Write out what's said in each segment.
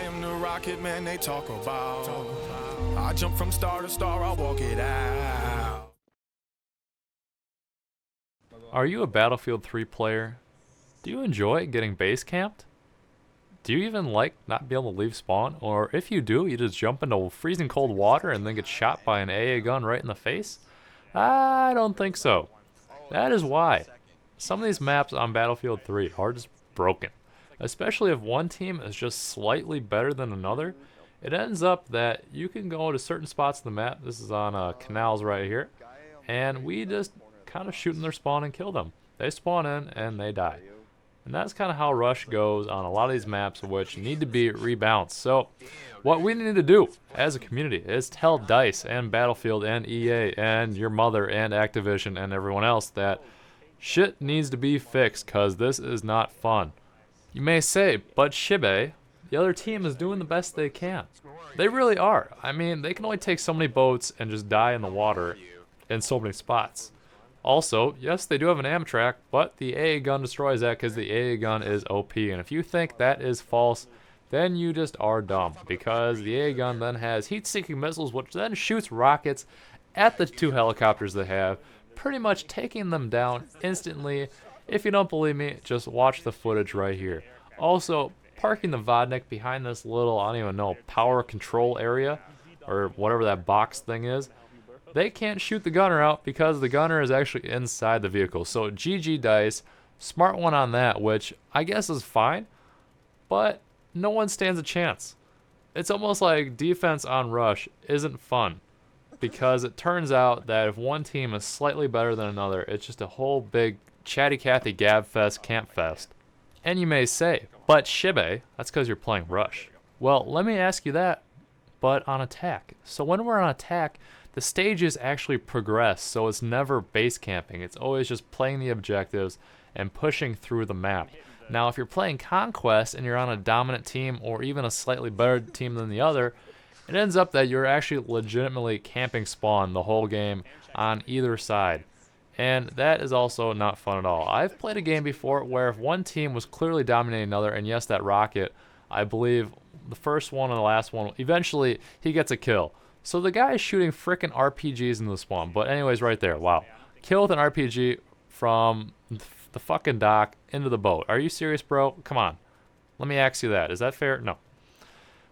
I am the rocket man they talk about. I jump from star to star, I'll walk it out. Are you a Battlefield 3 player? Do you enjoy getting base camped? Do you even like not being able to leave spawn? Or if you do, you just jump into freezing cold water and then get shot by an AA gun right in the face? I don't think so. That is why some of these maps on Battlefield 3 are just broken. Especially if one team is just slightly better than another. It ends up that you can go to certain spots of the map. This is on canals right here. And we just kind of shoot in their spawn and kill them. They spawn in and they die. And that's kind of how Rush goes on a lot of these maps, which need to be rebalanced. So what we need to do as a community is tell DICE and Battlefield and EA and your mother and Activision and everyone else that shit needs to be fixed, because this is not fun. You may say, but Shibby, the other team is doing the best they can. They really are. I mean, they can only take so many boats and just die in the water in so many spots. Also, yes, they do have an Amtrak, but the AA gun destroys that because the AA gun is OP. And if you think that is false, then you just are dumb. Because the AA gun then has heat-seeking missiles, which then shoots rockets at the two helicopters they have, pretty much taking them down instantly. If you don't believe me, just watch the footage right here. Also, parking the Vodnik behind this little, I don't even know, power control area, or whatever that box thing is. They can't shoot the gunner out because the gunner is actually inside the vehicle. So GG DICE, smart one on that, which I guess is fine, but no one stands a chance. It's almost like defense on Rush isn't fun, because it turns out that if one team is slightly better than another, it's just a whole big chatty Cathy gab fest, camp fest. And you may say, but Shibby, that's because you're playing Rush. Well, let me ask you that, but on attack. So when we're on attack, the stages actually progress, so it's never base camping. It's always just playing the objectives and pushing through the map. Now, if you're playing Conquest and you're on a dominant team or even a slightly better team than the other, it ends up that you're actually legitimately camping spawn the whole game on either side. And that is also not fun at all. I've played a game before where if one team was clearly dominating another, and yes, that rocket, I believe the first one and the last one, eventually he gets a kill. So the guy is shooting frickin' RPGs into the spawn. But anyways, right there, wow. Kill with an RPG from the fucking dock into the boat. Are you serious, bro? Come on. Let me ask you that. Is that fair? No.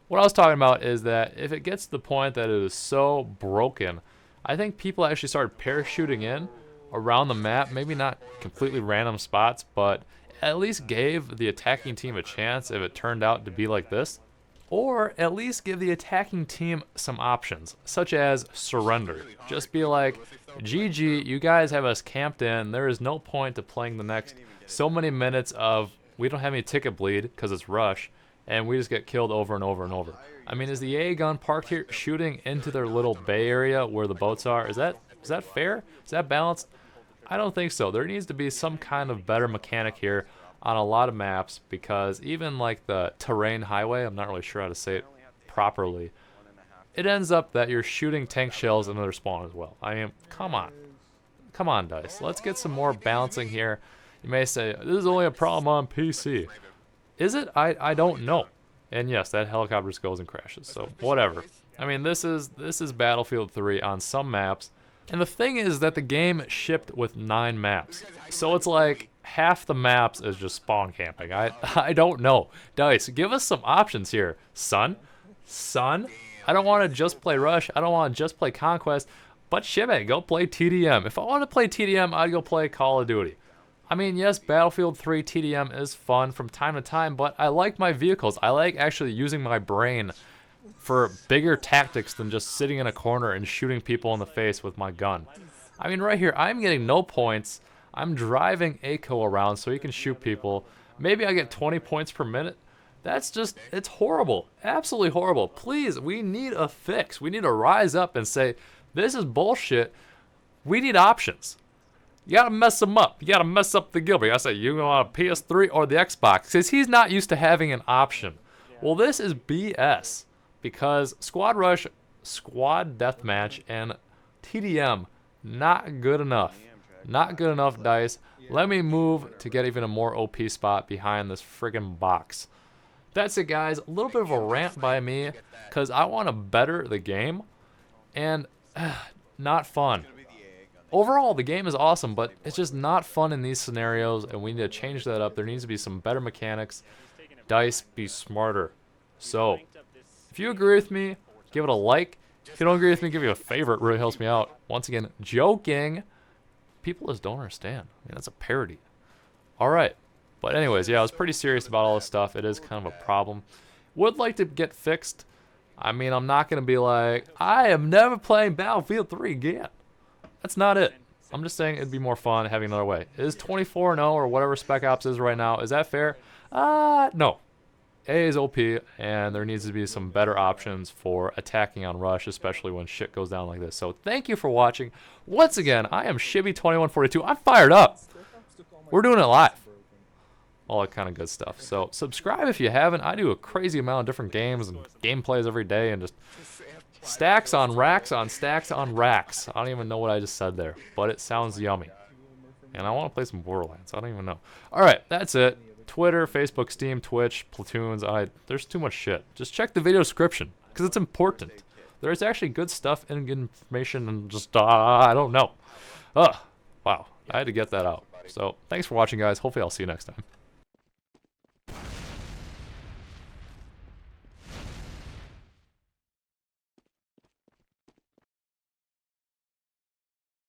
What I was talking about is that if it gets to the point that it is so broken, I think people actually started parachuting in around the map. Maybe not completely random spots, but at least gave the attacking team a chance if it turned out to be like this. Or at least give the attacking team some options, such as surrender. Just be like, GG, you guys have us camped in. There is no point to playing the next so many minutes of we don't have any ticket bleed because it's Rush, and we just get killed over and over and over. I mean, is the AA gun parked here shooting into their little bay area where the boats are? Is that fair? Is that balanced? I don't think so. There needs to be some kind of better mechanic here on a lot of maps, because even like the terrain highway, I'm not really sure how to say it properly, it ends up that you're shooting tank shells into their spawn as well. I mean, come on DICE, let's get some more balancing here. You may say, this is only a problem on PC. Is it? I don't know. And yes, that helicopter just goes and crashes, so whatever. I mean, this is Battlefield 3 on some maps. And the thing is that the game shipped with 9 maps. So it's like half the maps is just spawn camping. I don't know. DICE, give us some options here. Son? I don't want to just play Rush. I don't want to just play Conquest. But Shibby, go play TDM. If I want to play TDM, I'd go play Call of Duty. I mean, yes, Battlefield 3 TDM is fun from time to time, but I like my vehicles. I like actually using my brain for bigger tactics than just sitting in a corner and shooting people in the face with my gun. I mean, right here, I'm getting no points. I'm driving ACO around so he can shoot people. Maybe I get 20 points per minute. That's just, it's horrible. Absolutely horrible. Please, we need a fix. We need to rise up and say, this is bullshit. We need options. You gotta mess him up. You gotta mess up the Gilbert. You gotta say, you want a PS3 or the Xbox? Because he's not used to having an option. Well, this is BS. Because Squad Rush, Squad Deathmatch, and TDM, not good enough. Not good enough, DICE. Let me move to get even a more OP spot behind this friggin' box. that's it, guys. A little bit of a rant by me because I want to better the game, and not fun. Overall, the game is awesome, but it's just not fun in these scenarios, and we need to change that up. There needs to be some better mechanics. Dice, be smarter. So, if you agree with me, give it a like. If you don't agree with me, give me a favorite. It really helps me out. Once again, joking. People just don't understand. I mean, that's a parody. Alright. But anyways, yeah, I was pretty serious about all this stuff. It is kind of a problem. Would like to get fixed. I mean, I'm not going to be like, I am never playing Battlefield 3 again. That's not it. I'm just saying it'd be more fun having another way. Is 24-0 or whatever Spec Ops is right now, is that fair? No. A is OP, and there needs to be some better options for attacking on rush, especially when shit goes down like this. So thank you for watching. Once again, I am Shibby2142. I'm fired up. We're doing it live. All that kind of good stuff. So subscribe if you haven't. I do a crazy amount of different games and gameplays every day, and just stacks on racks on stacks on racks. I don't even know what I just said there, but it sounds yummy. And I want to play some Borderlands. I don't even know. Alright, that's it. Twitter, Facebook, Steam, Twitch, Platoons. There's too much shit. Just check the video description, because it's important. There's actually good stuff and good information, and just, I don't know. Wow. I had to get that out. So, thanks for watching, guys. Hopefully I'll see you next time.